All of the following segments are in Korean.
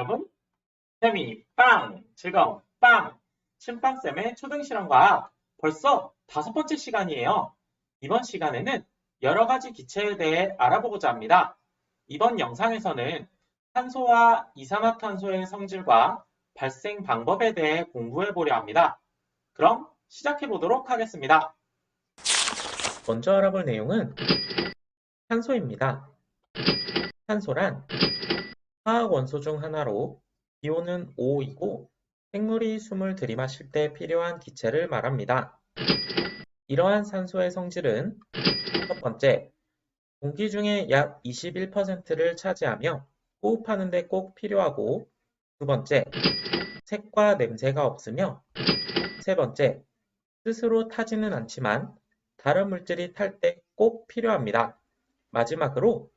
여러분, 재미, 빵, 즐거움, 빵! 신빵쌤의 초등실험과학 벌써 5번째 시간이에요. 이번 시간에는 여러 가지 기체에 대해 알아보고자 합니다. 이번 영상에서는 탄소와 이산화탄소의 성질과 발생 방법에 대해 공부해 보려 합니다. 그럼 시작해 보도록 하겠습니다. 먼저 알아볼 내용은 탄소입니다. 탄소란 화학 원소 중 하나로 기호는 O이고 생물이 숨을 들이마실 때 필요한 기체를 말합니다. 이러한 산소의 성질은 첫 번째, 공기 중에 약 21%를 차지하며 호흡하는 데 꼭 필요하고, 두 번째, 색과 냄새가 없으며, 세 번째, 스스로 타지는 않지만 다른 물질이 탈 때 꼭 필요합니다. 마지막으로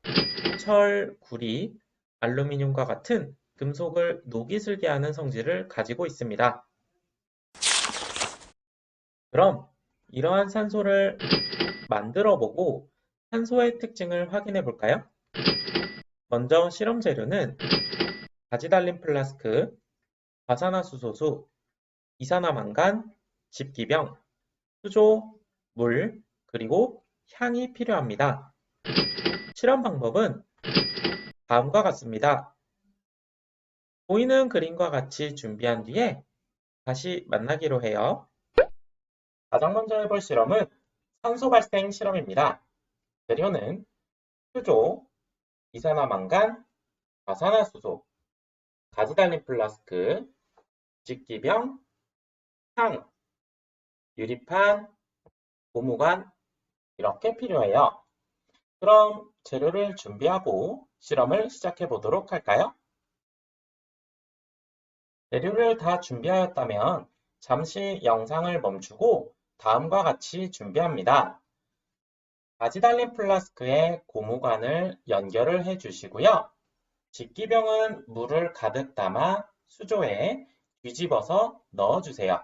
철, 구리, 알루미늄과 같은 금속을 녹이 슬게 하는 성질을 가지고 있습니다. 그럼 이러한 산소를 만들어 보고 산소의 특징을 확인해 볼까요? 먼저 실험 재료는 가지 달린 플라스크, 과산화수소수, 이산화망간, 집기병, 수조, 물, 그리고 향이 필요합니다. 실험 방법은 다음과 같습니다. 보이는 그림과 같이 준비한 뒤에 다시 만나기로 해요. 가장 먼저 해볼 실험은 산소 발생 실험입니다. 재료는 수조, 이산화망간, 과산화수소, 가지 달린 플라스크, 집기병, 향, 유리판, 고무관 이렇게 필요해요. 그럼 재료를 준비하고 실험을 시작해 보도록 할까요? 재료를 다 준비하였다면 잠시 영상을 멈추고 다음과 같이 준비합니다. 가지 달린 플라스크에 고무관을 연결을 해 주시고요. 집기병은 물을 가득 담아 수조에 뒤집어서 넣어 주세요.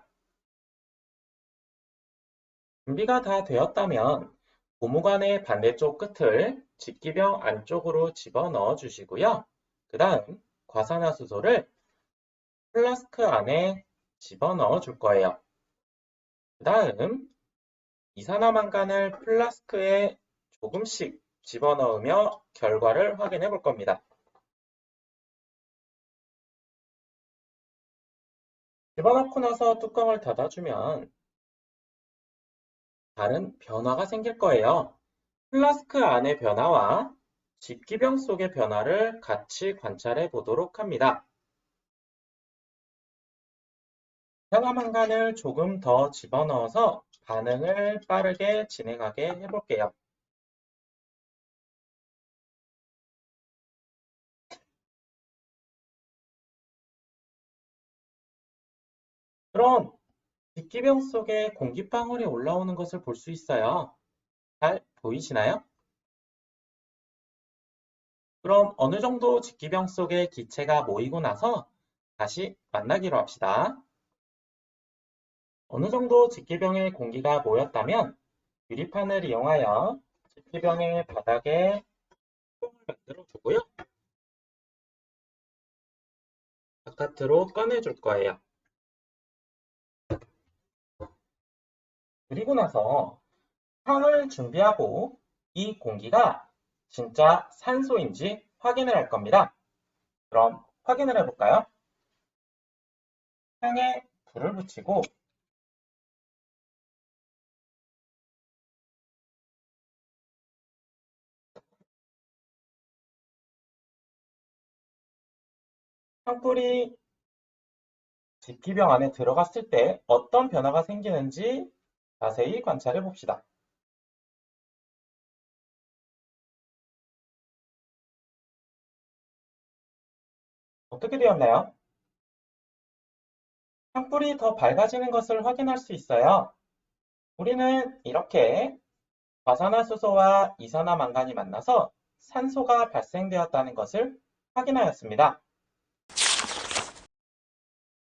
준비가 다 되었다면 고무관의 반대쪽 끝을 집기병 안쪽으로 집어 넣어 주시고요. 그 다음 과산화수소를 플라스크 안에 집어 넣어 줄 거예요. 그 다음 이산화망간을 플라스크에 조금씩 집어 넣으며 결과를 확인해 볼 겁니다. 집어넣고 나서 뚜껑을 닫아주면 다른 변화가 생길 거예요. 플라스크 안의 변화와 집기병 속의 변화를 같이 관찰해 보도록 합니다. 이산화망간을 조금 더 집어넣어서 반응을 빠르게 진행하게 해볼게요. 그럼 집기병 속에 공기방울이 올라오는 것을 볼 수 있어요. 잘 보이시나요? 그럼 어느 정도 집기병 속에 기체가 모이고 나서 다시 만나기로 합시다. 어느 정도 집기병에 공기가 모였다면 유리판을 이용하여 집기병의 바닥에 뚜껑을 만들어 두고요. 바깥으로 꺼내줄 거예요. 그리고 나서 향을 준비하고 이 공기가 진짜 산소인지 확인을 할 겁니다. 그럼 확인을 해볼까요? 향에 불을 붙이고 향불이 집기병 안에 들어갔을 때 어떤 변화가 생기는지 자세히 관찰해 봅시다. 어떻게 되었나요? 향불이 더 밝아지는 것을 확인할 수 있어요. 우리는 이렇게 과산화수소와 이산화망간이 만나서 산소가 발생되었다는 것을 확인하였습니다.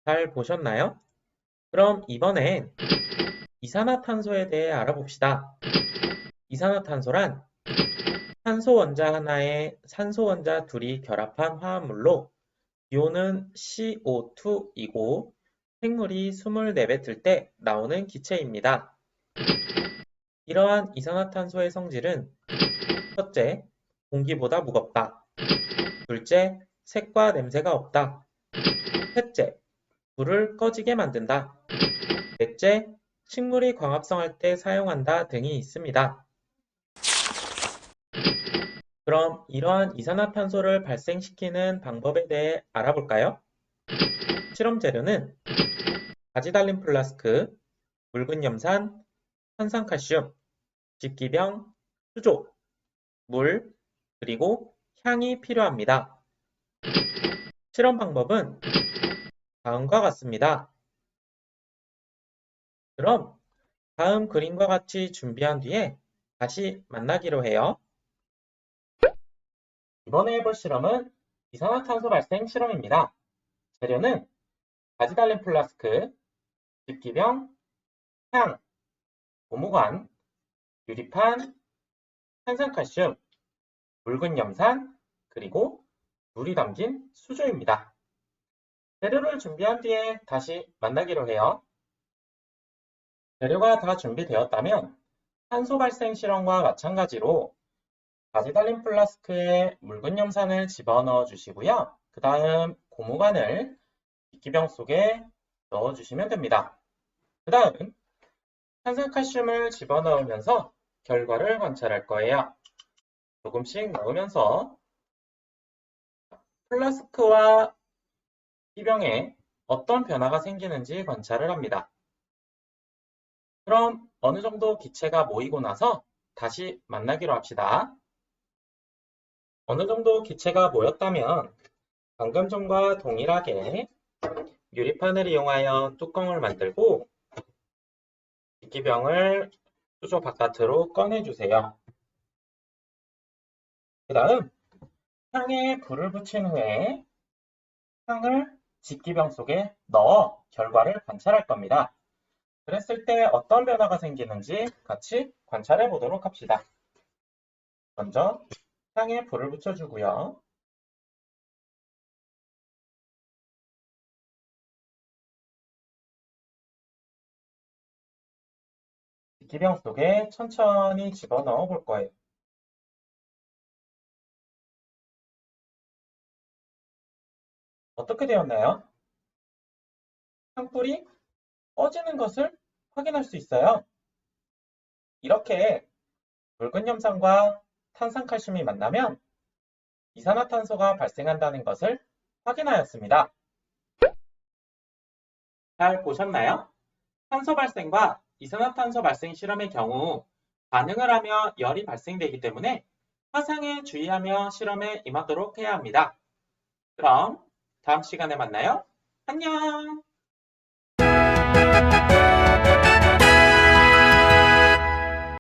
잘 보셨나요? 그럼 이번엔 이산화탄소에 대해 알아봅시다. 이산화탄소란 산소 원자 하나에 산소 원자 둘이 결합한 화합물로 기호는 CO2이고 생물이 숨을 내뱉을 때 나오는 기체입니다. 이러한 이산화탄소의 성질은 첫째, 공기보다 무겁다. 둘째, 색과 냄새가 없다. 셋째, 불을 꺼지게 만든다. 넷째, 식물이 광합성할 때 사용한다 등이 있습니다. 그럼 이러한 이산화탄소를 발생시키는 방법에 대해 알아볼까요? 실험 재료는 가지 달린 플라스크, 묽은 염산, 탄산칼슘, 집기병, 수조, 물, 그리고 향이 필요합니다. 실험 방법은 다음과 같습니다. 그럼 다음 그림과 같이 준비한 뒤에 다시 만나기로 해요. 이번에 해볼 실험은 이산화탄소 발생 실험입니다. 재료는 가지 달린 플라스크, 집기병, 향, 고무관, 유리판, 탄산칼슘, 묽은 염산, 그리고 물이 담긴 수조입니다. 재료를 준비한 뒤에 다시 만나기로 해요. 재료가 다 준비되었다면 탄소 발생 실험과 마찬가지로 가지 달린 플라스크에 묽은 염산을 집어넣어 주시고요. 그 다음 고무관을 집기병 속에 넣어 주시면 됩니다. 그 다음 탄산칼슘을 집어넣으면서 결과를 관찰할 거예요. 조금씩 넣으면서 플라스크와 기병에 어떤 변화가 생기는지 관찰을 합니다. 그럼 어느 정도 기체가 모이고 나서 다시 만나기로 합시다. 어느 정도 기체가 모였다면 방금 전과 동일하게 유리판을 이용하여 뚜껑을 만들고 집기병을 수조 바깥으로 꺼내주세요. 그 다음 향에 불을 붙인 후에 향을 집기병 속에 넣어 결과를 관찰할 겁니다. 그랬을 때 어떤 변화가 생기는지 같이 관찰해 보도록 합시다. 먼저 향에 불을 붙여주고요. 집기병 속에 천천히 집어넣어 볼 거예요. 어떻게 되었나요? 향불이 꺼지는 것을 확인할 수 있어요. 이렇게 묽은 염산과 탄산칼슘이 만나면 이산화탄소가 발생한다는 것을 확인하였습니다. 잘 보셨나요? 탄소 발생과 이산화탄소 발생 실험의 경우 반응을 하며 열이 발생되기 때문에 화상에 주의하며 실험에 임하도록 해야 합니다. 그럼 다음 시간에 만나요. 안녕!